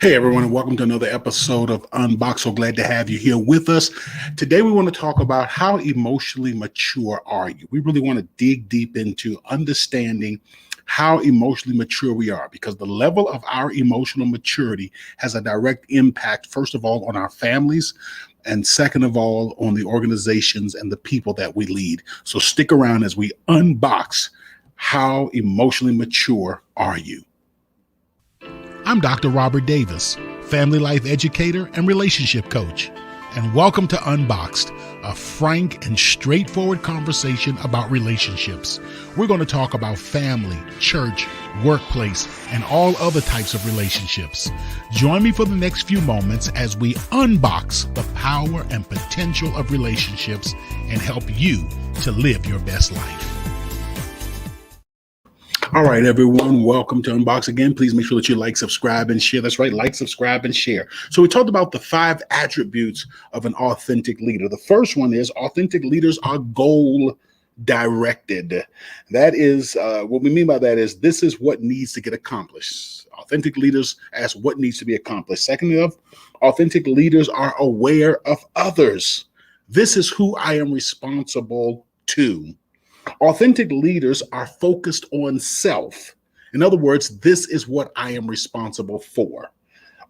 Hey everyone, and welcome to another episode of Unboxed. So glad to have you here with us. Today we want to talk about how emotionally mature are you? We really want to dig deep into understanding how emotionally mature we are, because the level of our emotional maturity has a direct impact, first of all, on our families, and second of all, on the organizations and the people that we lead. So stick around as we unbox how emotionally mature are you? I'm Dr. Robert Davis, family life educator and relationship coach, and welcome to Unboxed, a frank and straightforward conversation about relationships. We're going to talk about family, church, workplace, and all other types of relationships. Join me for the next few moments as we unbox the power and potential of relationships and help you to live your best life. All right, everyone, welcome to Unbox again. Please make sure that you like, subscribe, and share. That's right, like, subscribe, and share. So we talked about the 5 attributes of an authentic leader. The first one is authentic leaders are goal directed. That is, what we mean by that is this is what needs to get accomplished. Authentic leaders ask what needs to be accomplished. Secondly, authentic leaders are aware of others. This is who I am responsible to. Authentic leaders are focused on self. In other words, this is what I am responsible for.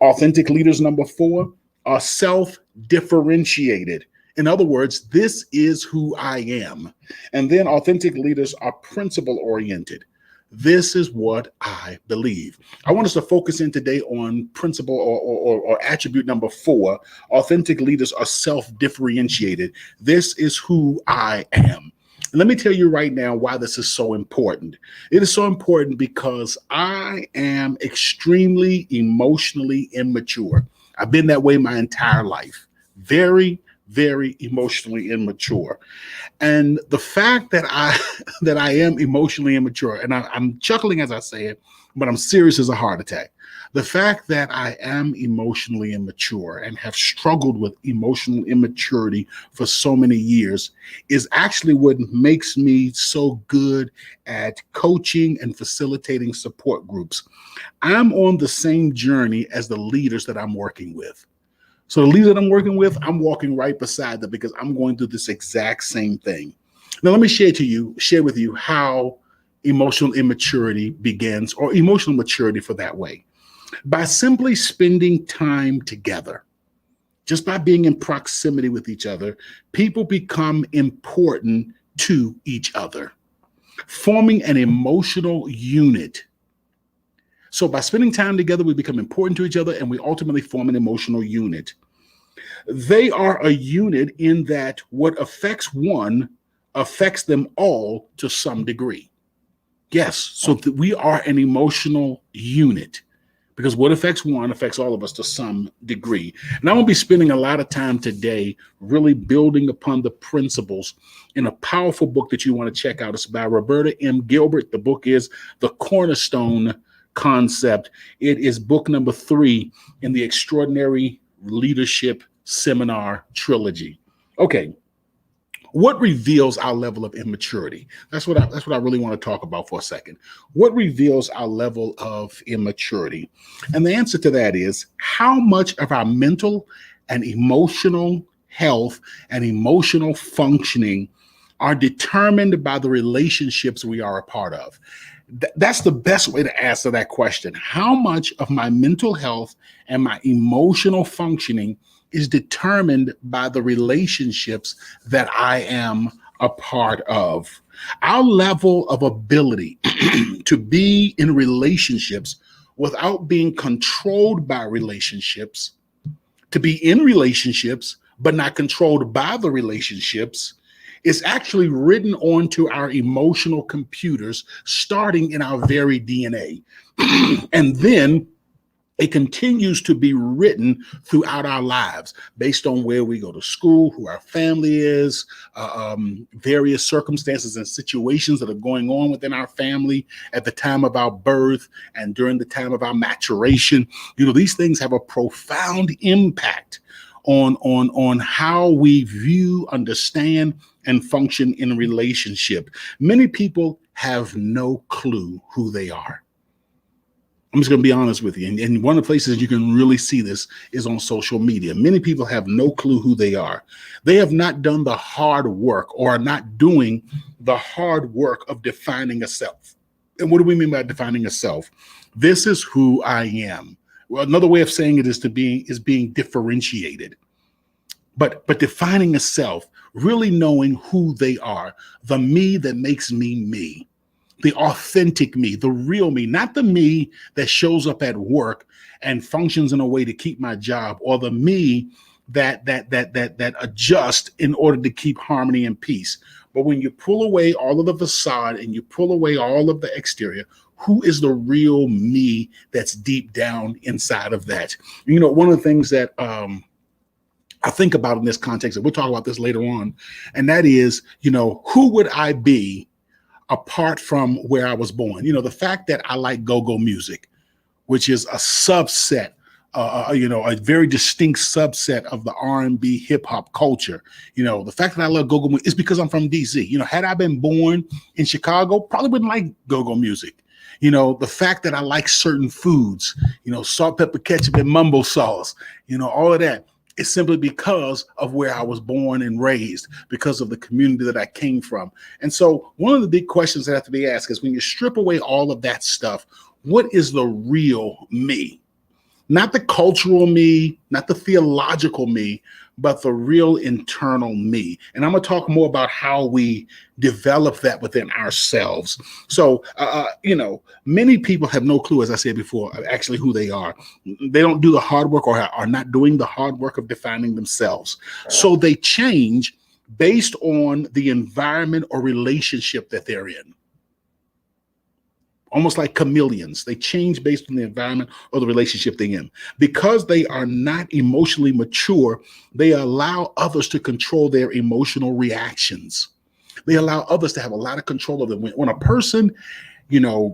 Authentic leaders, number 4, are self-differentiated. In other words, this is who I am. And then authentic leaders are principle-oriented. This is what I believe. I want us to focus in today on principle or attribute number 4. Authentic leaders are self-differentiated. This is who I am. Let me tell you right now why this is so important. It is so important because I am extremely emotionally immature. I've been that way my entire life. Very, very emotionally immature. And the fact that I am emotionally immature, and I'm chuckling as I say it, but I'm serious as a heart attack. The fact that I am emotionally immature and have struggled with emotional immaturity for so many years is actually what makes me so good at coaching and facilitating support groups. I'm on the same journey as the leaders that I'm working with. So the leaders that I'm working with, I'm walking right beside them because I'm going through this exact same thing. Now, let me share with you how emotional immaturity begins, or emotional maturity for that way. By simply spending time together, just by being in proximity with each other, people become important to each other, forming an emotional unit. So by spending time together, we become important to each other and we ultimately form an emotional unit. They are a unit in that what affects one affects them all to some degree. Yes, so we are an emotional unit, because what affects one affects all of us to some degree. And I'm going to be spending a lot of time today really building upon the principles in a powerful book that you want to check out. It's by Roberta M. Gilbert. The book is The Cornerstone Concept. It is book number 3 in the Extraordinary Leadership Seminar Trilogy. Okay. What reveals our level of immaturity? That's what I really want to talk about for a second. What reveals our level of immaturity? And the answer to that is how much of our mental and emotional health and emotional functioning are determined by the relationships we are a part of. That's the best way to answer that question. How much of my mental health and my emotional functioning is determined by the relationships that I am a part of? Our level of ability to be in relationships without being controlled by relationships, to be in relationships but not controlled by the relationships, is actually written onto our emotional computers, starting in our very DNA. And then it continues to be written throughout our lives based on where we go to school, who our family is, various circumstances and situations that are going on within our family at the time of our birth and during the time of our maturation. You know, these things have a profound impact on how we view, understand, and function in relationship. Many people have no clue who they are. I'm just going to be honest with you. And one of the places you can really see this is on social media. Many people have no clue who they are. They have not done the hard work or are not doing the hard work of defining a self. And what do we mean by defining a self? This is who I am. Well, another way of saying it is being differentiated. But defining a self, really knowing who they are, the me that makes me me. The authentic me, the real me, not the me that shows up at work and functions in a way to keep my job, or the me that adjusts in order to keep harmony and peace. But when you pull away all of the facade and you pull away all of the exterior, who is the real me that's deep down inside of that? You know, one of the things that I think about in this context, and we'll talk about this later on, and that is, you know, who would I be apart from where I was born? You know, the fact that I like go-go music, which is a subset, a very distinct subset of the R&B hip hop culture. You know, the fact that I love go-go music is because I'm from DC. You know, had I been born in Chicago, probably wouldn't like go-go music. You know, the fact that I like certain foods, you know, salt, pepper, ketchup, and mumbo sauce, you know, all of that. It's simply because of where I was born and raised, because of the community that I came from. And so one of the big questions that have to be asked is, when you strip away all of that stuff, what is the real me? Not the cultural me, not the theological me, but the real internal me. And I'm going to talk more about how we develop that within ourselves. So, many people have no clue, as I said before, actually who they are. They don't do the hard work, or are not doing the hard work of defining themselves. So they change based on the environment or relationship that they're in. Almost like chameleons. They change based on the environment or the relationship they're in. Because they are not emotionally mature, they allow others to control their emotional reactions. They allow others to have a lot of control of them. When a person,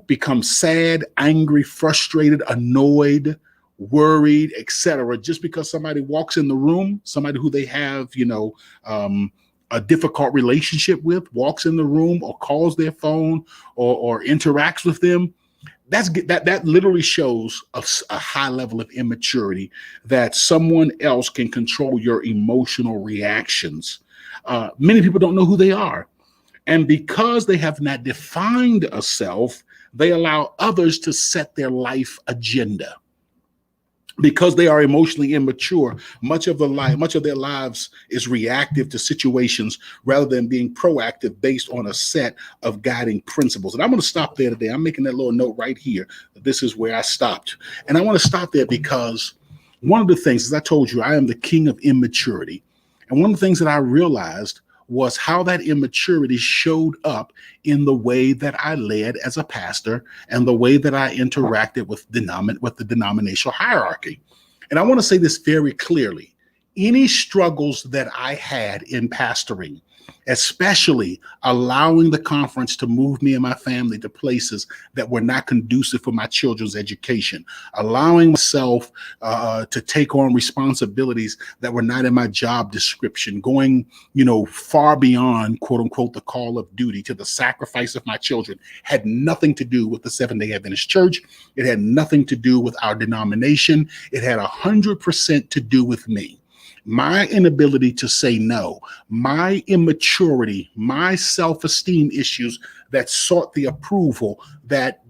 becomes sad, angry, frustrated, annoyed, worried, etc., just because somebody walks in the room, somebody who they have, a difficult relationship with, walks in the room or calls their phone or interacts with them, that literally shows a high level of immaturity, that someone else can control your emotional reactions. Many people don't know who they are. And because they have not defined a self, they allow others to set their life agenda. Because they are emotionally immature, much of their lives is reactive to situations rather than being proactive based on a set of guiding principles. And I'm going to stop there today. I'm making that little note right here. This is where I stopped. And I want to stop there because one of the things, as I told you, I am the king of immaturity. And one of the things that I realized was how that immaturity showed up in the way that I led as a pastor and the way that I interacted with the denominational hierarchy. And I want to say this very clearly. Any struggles that I had in pastoring, especially allowing the conference to move me and my family to places that were not conducive for my children's education, allowing myself to take on responsibilities that were not in my job description, going, far beyond, quote unquote, the call of duty to the sacrifice of my children, had nothing to do with the Seventh-day Adventist Church. It had nothing to do with our denomination. It had 100% to do with me. My inability to say no, my immaturity, my self-esteem issues that sought the approval, that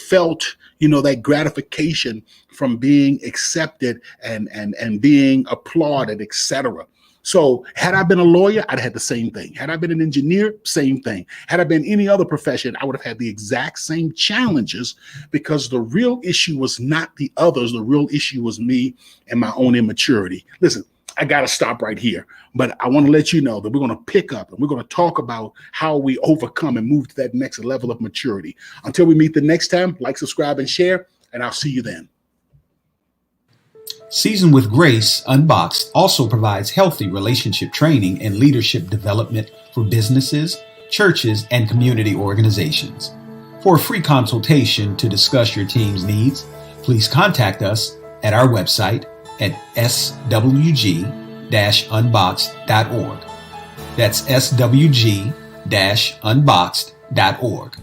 felt, that gratification from being accepted and being applauded, etc. So had I been a lawyer, I'd have had the same thing. Had I been an engineer, same thing. Had I been any other profession, I would have had the exact same challenges, because the real issue was not the others. The real issue was me and my own immaturity. Listen, I got to stop right here, but I want to let you know that we're going to pick up and we're going to talk about how we overcome and move to that next level of maturity. Until we meet the next time, like, subscribe, and share, and I'll see you then. Seasoned with Grace, Unboxed also provides healthy relationship training and leadership development for businesses, churches, and community organizations. For a free consultation to discuss your team's needs, please contact us at our website at swg-unboxed.org. That's swg-unboxed.org.